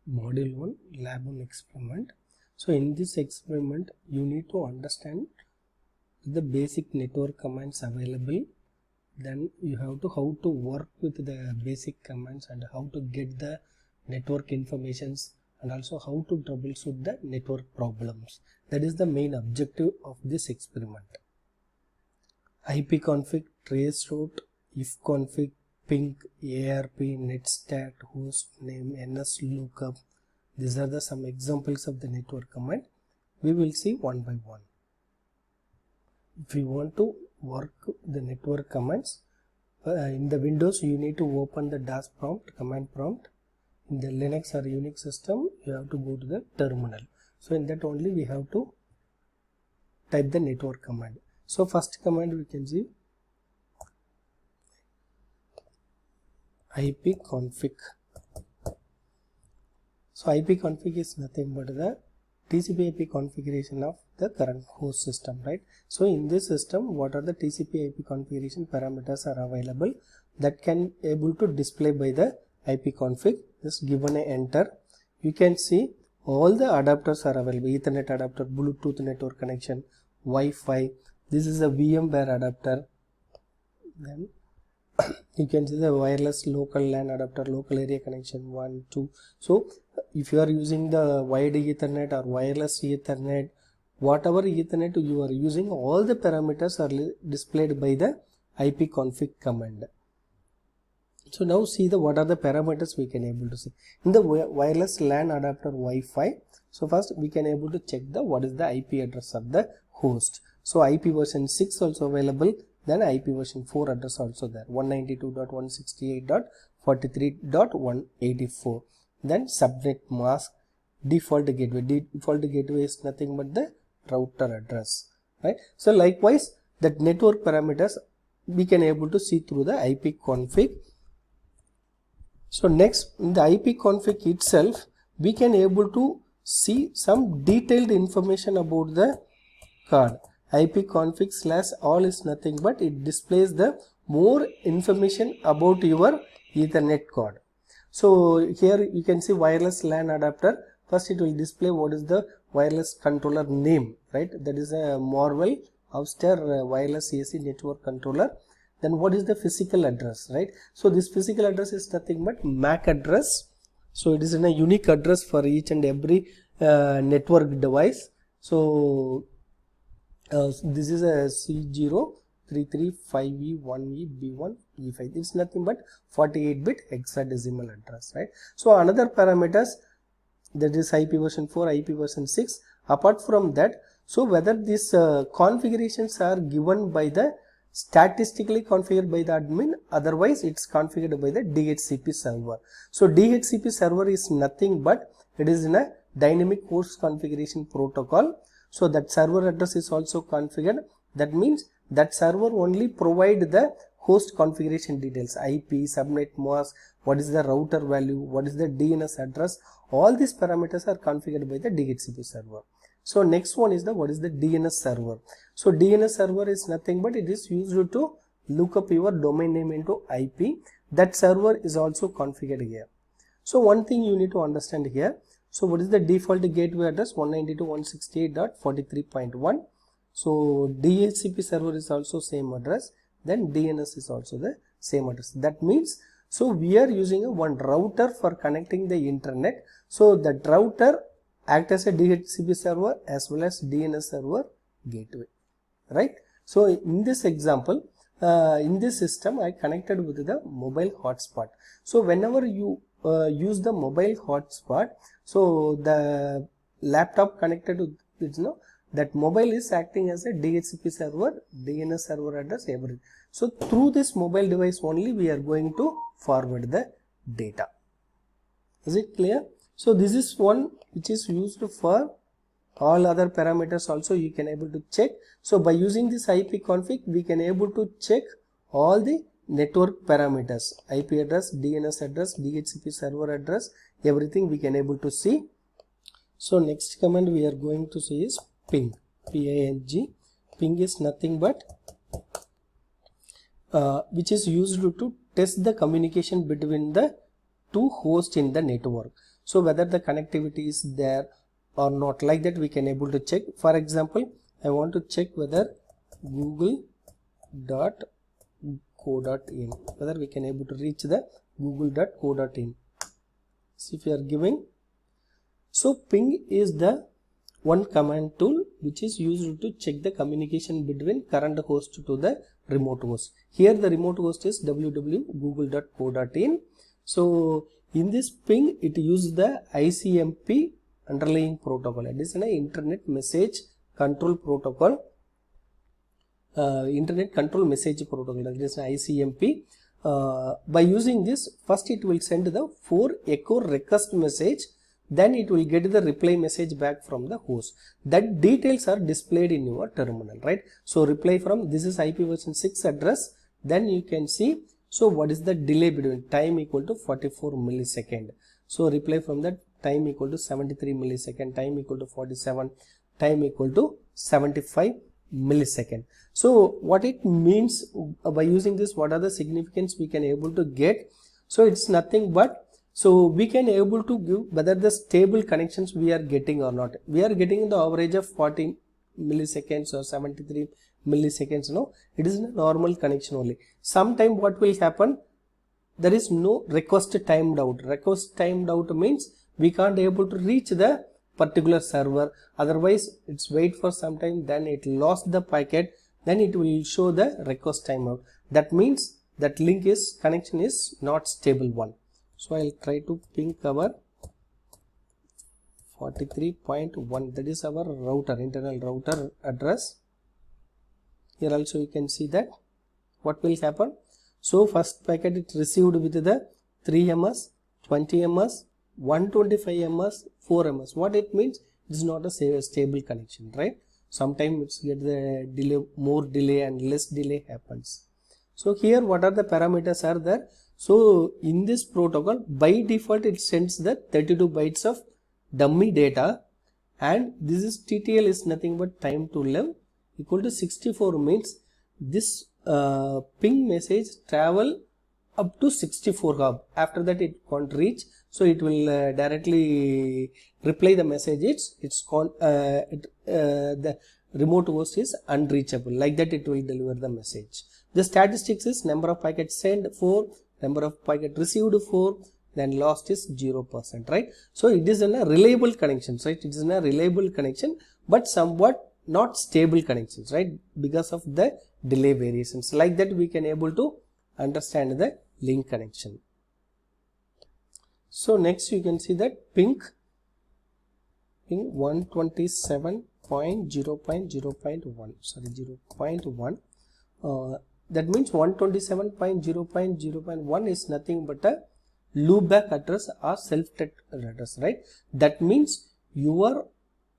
Module 1 Lab 1 experiment. So in this experiment you need to understand the basic network commands available, then you have to how to work with the basic commands and how to get the network informations and also how to troubleshoot the network problems. That is the main objective of this experiment. ipconfig, traceroute, ifconfig, ping, ARP, netstat, host name, ns lookup. These are the some examples of the network command. We will see one by one. If you want to work the network commands, in the Windows you need to open the dash prompt, command prompt. In the Linux or Unix system you have to go to the terminal. So in that only we have to type the network command. So first command we can see ipconfig. So ipconfig is nothing but the TCP/IP configuration of the current host system, right? So in this system, what are the TCP/IP configuration parameters are available that can able to display by the ipconfig. Just given a enter, you can see all the adapters are available: Ethernet adapter, Bluetooth network connection, Wi-Fi. This is a VMware adapter. Then you can see the wireless local LAN adapter, local area connection 1, 2. So if you are using the wired Ethernet or wireless Ethernet, whatever Ethernet you are using, all the parameters are displayed by the ipconfig command. So now see the what are the parameters we can able to see in the wireless LAN adapter Wi-Fi. So first we can able to check the what is the IP address of the host. So IP version 6 also available. Then IP version 4 address also there, 192.168.43.184. Then subnet mask, default gateway. Default gateway is nothing but the router address, right? So likewise that network parameters we can able to see through the ipconfig. So next in the ipconfig itself we can able to see some detailed information about the card. ipconfig/all is nothing but it displays the more information about your Ethernet card. So here you can see wireless LAN adapter. First it will display what is the wireless controller name, right? That is a Marvell Ouster wireless AC network controller. Then what is the physical address, right? So this physical address is nothing but MAC address. So it is in a unique address for each and every network device. So this is a C0335E1E B1E5. It's nothing but 48-bit hexadecimal address, right? So another parameters, that is IP version 4, IP version 6. Apart from that, so whether these configurations are given by the statistically configured by the admin, otherwise it's configured by the DHCP server. So DHCP server is nothing but it is in a dynamic host configuration protocol. So that server address is also configured. That means that server only provide the host configuration details, IP, subnet mask, what is the router value, what is the DNS address. All these parameters are configured by the DHCP server. So next one is the what is the DNS server. So DNS server is nothing but it is used to look up your domain name into IP. That server is also configured here. So one thing you need to understand here. So what is the default gateway address? 192.168.43.1. So DHCP server is also same address. Then DNS is also the same address. That means so we are using a one router for connecting the internet. So that router act as a DHCP server as well as DNS server gateway, right? So in this example, in this system I connected with the mobile hotspot. So whenever you use the mobile hotspot, so the laptop connected to it, that mobile is acting as a DHCP server, DNS server address, everything. So through this mobile device only we are going to forward the data. Is it clear? So this is one which is used for all other parameters also you can able to check. So by using this ipconfig we can able to check all the network parameters, IP address, DNS address, DHCP server address, everything we can able to see. So next command we are going to see is ping, P-I-N-G. Ping is nothing but which is used to test the communication between the two hosts in the network. so whether the connectivity is there or not, like that we can able to check. For example, I want to check whether google.co.in, whether we can able to reach the google.co.in. So if you are giving, so ping is the one command tool which is used to check the communication between current host to the remote host. Here the remote host is www.google.co.in. So in this ping, it uses the ICMP underlying protocol. It is an internet message control protocol. Internet control message protocol, that is ICMP. By using this, first it will send the 4 echo request message, then it will get the reply message back from the host. That details are displayed in your terminal, right? So reply from, this is IP version 6 address, then you can see, so what is the delay between, time equal to 44 millisecond. So reply from that, time equal to 73 millisecond, time equal to 47, time equal to 75 millisecond. So what it means by using this, what are the significance we can able to get? So it's nothing but, so we can able to give whether the stable connections we are getting or not. We are getting the average of 40 milliseconds or 73 milliseconds. No, it is a normal connection only. Sometime what will happen, there is no request timed out. Request timed out means we can't able to reach the particular server, otherwise it's wait for some time, then it lost the packet, then it will show the request timeout. That means that link is, connection is not stable one. So I'll try to ping our 43.1, that is our router, internal router address. Here also you can see that what will happen. So first packet it received with the 3 ms, 20 ms, 125 ms, 4 ms. What it means, it is not a stable connection, right? Sometimes it's get the delay, more delay and less delay happens. So here what are the parameters are there? So in this protocol, by default it sends the 32 bytes of dummy data, and this is TTL is nothing but time to live equal to 64, means this ping message travel up to 64 hop. After that it can't reach, so it will directly reply the message. The remote host is unreachable, like that it will deliver the message. The statistics is number of packets sent 4, number of packet received 4, then lost is 0%, right? So it is in a reliable connection, right? It is in a reliable connection, but somewhat not stable connections, right? Because of the delay variations, like that we can able to understand the link connection. So next you can see that ping 127.0.0.1, sorry 0.1. That means 127.0.0.1 is nothing but a loopback address or self-text address, right? That means your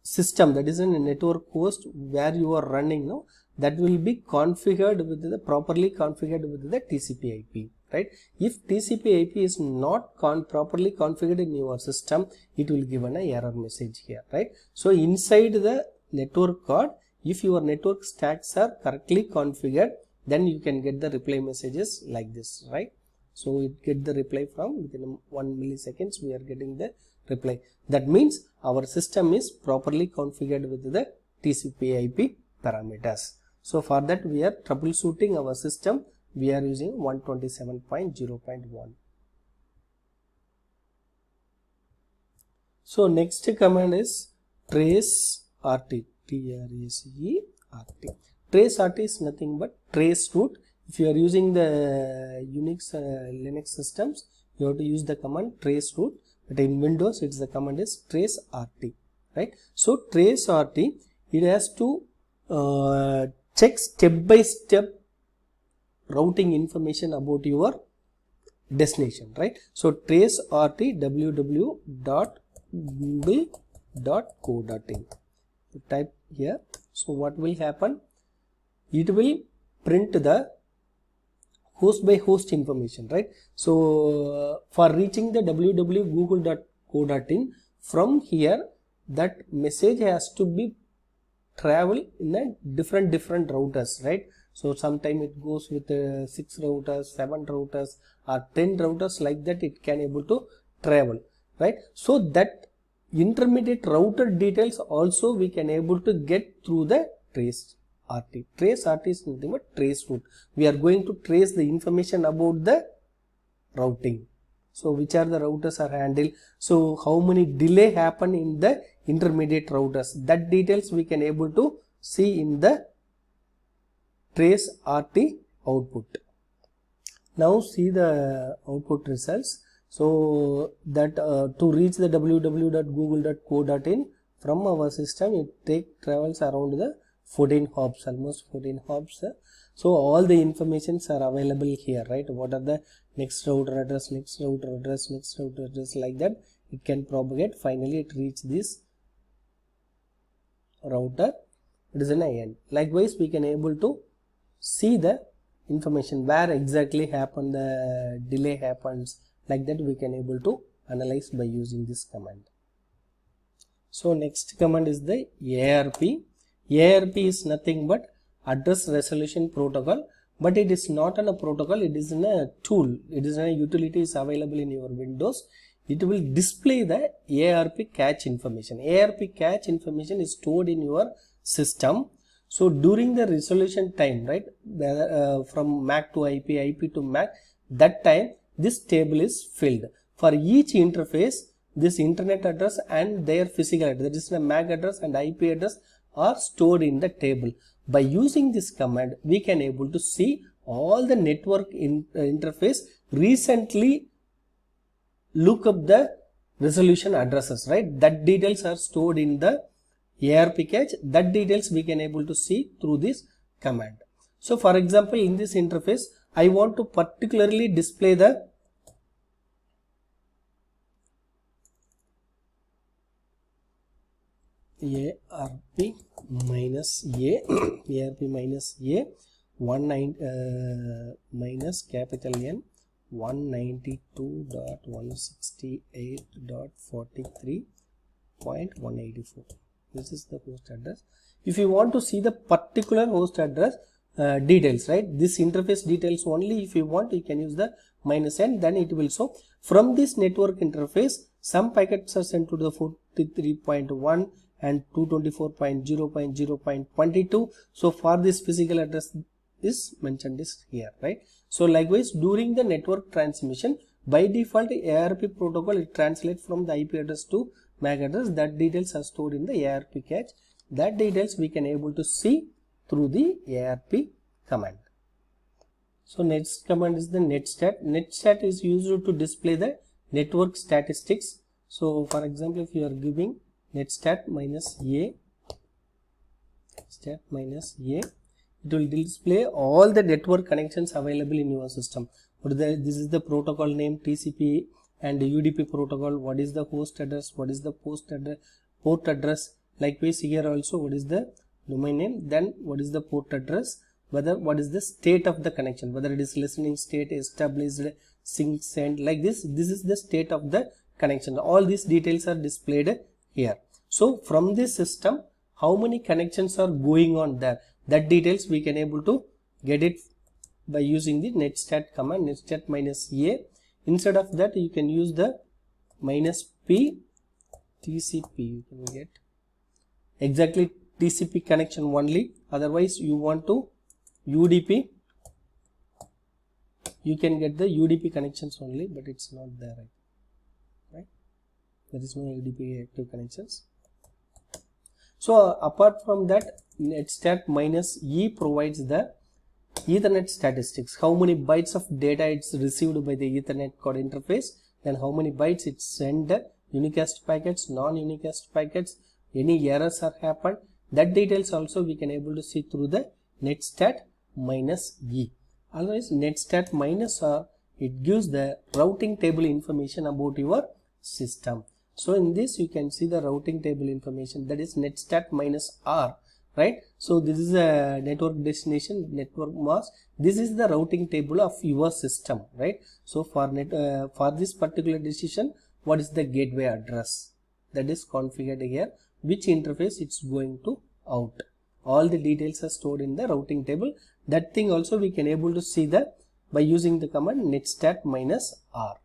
system, that is in a network host where you are running now, that will be configured with the properly configured with the TCP IP, right? If TCP IP is not properly configured in your system, it will give an error message here, right? So inside the network card, if your network stacks are correctly configured, then you can get the reply messages like this, right? So it get the reply from within 1 milliseconds we are getting the reply. That means our system is properly configured with the TCP IP parameters. So for that we are troubleshooting our system, we are using 127.0.1. So next command is trace RT, T-R-A-C-E-R-T. Trace RT is nothing but trace route. If you are using the Unix Linux systems, you have to use the command trace route, but in Windows it's the command is trace RT, right? So trace RT, it has to check step by step routing information about your destination, right? So trace RT www.google.co.in, type here. So what will happen, it will print the host by host information, right? So for reaching the www.google.co.in, from here that message has to be travel in a different routers, right? So sometime it goes with 6 routers, 7 routers or 10 routers, like that it can able to travel, right? So that intermediate router details also we can able to get through the trace RT. Trace RT is nothing but trace route. We are going to trace the information about the routing. So which are the routers are handled, so how many delay happen in the intermediate routers, that details we can able to see in the trace RT output. Now see the output results. So that to reach the www.google.co.in from our system, it travels around the 14 hops, almost 14 hops. So all the informations are available here, right? What are the next router address, next router address, next router address, like that it can propagate. Finally it reach this router, it is an end. Likewise we can able to see the information where exactly happen the delay happens, like that we can able to analyze by using this command. So next command is the ARP. ARP is nothing but address resolution protocol, but it is not on a protocol, it is in a tool, it is in a utility is available in your Windows. It will display the ARP cache information. ARP cache information is stored in your system. So during the resolution time, right, from MAC to IP, IP to MAC, that time this table is filled. For each interface, this internet address and their physical address, that is the MAC address and IP address, are stored in the table. By using this command, we can able to see all the network interface recently look up the resolution addresses, right? That details are stored in the ARP cache. That details we can able to see through this command. So for example, in this interface, I want to particularly display the ARP minus A, ARP minus A, 19 minus capital N, 192.168.43.184. This is the host address. If you want to see the particular host address details, right, this interface details only, if you want, you can use the minus N, then it will show. From this network interface, some packets are sent to the 43.1 and 224.0.0.22. So for this physical address is mentioned is here, right? So likewise, during the network transmission, by default ARP protocol, it translates from the IP address to MAC address. That details are stored in the ARP cache. That details we can able to see through the ARP command. So next command is the netstat. Netstat is used to display the network statistics. So for example, if you are giving netstat minus A, stat minus A, it will display all the network connections available in your system. This is the protocol name, TCP and UDP protocol. What is the host address? What is the port address? Likewise here also, what is the domain name? Then what is the port address? What is the state of the connection? Whether it is listening state, established, sync, send, like this. This is the state of the connection. All these details are displayed here. So from this system, how many connections are going on there? That details we can able to get it by using the netstat command, netstat minus A. Instead of that, you can use the minus P TCP. You can get exactly TCP connection only. Otherwise, you want to UDP, you can get the UDP connections only, but it's not there, right? There is no UDP active connections. So apart from that, netstat minus E provides the Ethernet statistics. How many bytes of data it's received by the Ethernet code interface, then how many bytes it send, unicast packets, non-unicast packets, any errors are happened. That details also we can able to see through the netstat minus E. Otherwise, netstat minus R, it gives the routing table information about your system. So in this you can see the routing table information, that is netstat minus R, right? So this is a network destination, network mask. This is the routing table of your system, right? So for this particular decision, what is the gateway address that is configured here, which interface it's going to out. All the details are stored in the routing table. That thing also we can able to see that by using the command netstat minus R.